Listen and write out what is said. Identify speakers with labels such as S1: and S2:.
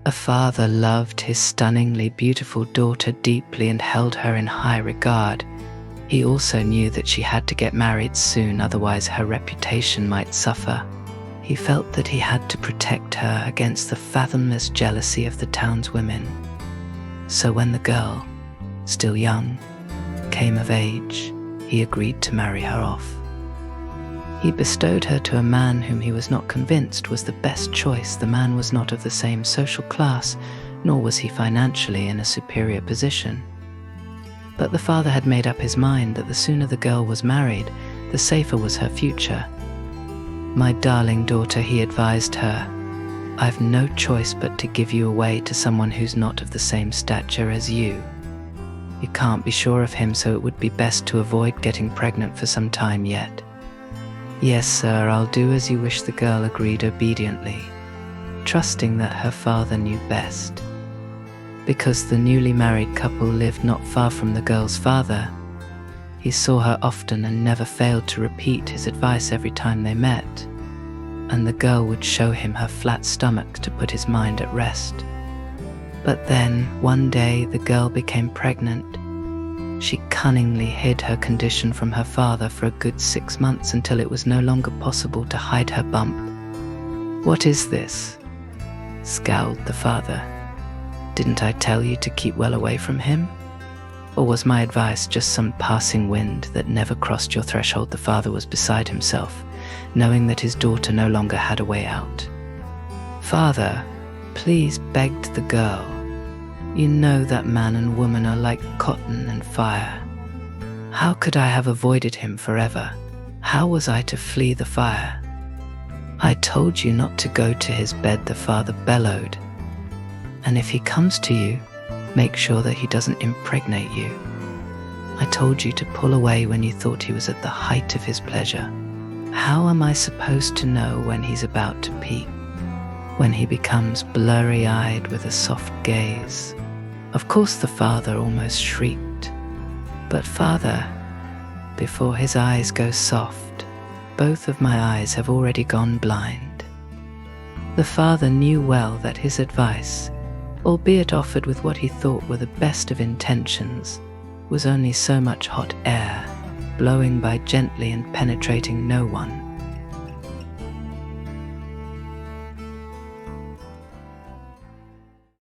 S1: A father loved his stunningly beautiful daughter deeply and held her in high regard. He also knew that she had to get married soon, otherwise her reputation might suffer. He felt that he had to protect her against the fathomless jealousy of the town's women. So when the girl, still young, came of age, he agreed to marry her off. He bestowed her to a man whom he was not convinced was the best choice. The man was not of the same social class, nor was he financially in a superior position. But the father had made up his mind that the sooner the girl was married, the safer was her future. "My darling daughter," he advised her, "I've no choice but to give you away to someone who's not of the same stature as you. You can't be sure of him, so it would be best to avoid getting pregnant for some time yet." "Yes, sir, I'll do as you wish," the girl agreed obediently, trusting that her father knew best. Because the newly married couple lived not far from the girl's father, he saw her often and never failed to repeat his advice every time they met, and the girl would show him her flat stomach to put his mind at rest. But then, one day, the girl became pregnant. She cunningly hid her condition from her father for a good 6 months until it was no longer possible to hide her bump. "What is this?" scowled the father. "Didn't I tell you to keep well away from him? Or was my advice just some passing wind that never crossed your threshold?" The father was beside himself, knowing that his daughter no longer had a way out. "Father, please," begged the girl. "You know that man and woman are like cotton and fire. How could I have avoided him forever? How was I to flee the fire?" "I told you not to go to his bed," the father bellowed. "And if he comes to you, make sure that he doesn't impregnate you. I told you to pull away when you thought he was at the height of his pleasure. How am I supposed to know when he's about to peak? When he becomes blurry-eyed with a soft gaze?" Of course the father almost shrieked. "But father, before his eyes go soft, both of my eyes have already gone blind." The father knew well that his advice, albeit offered with what he thought were the best of intentions, was only so much hot air, blowing by gently and penetrating no one.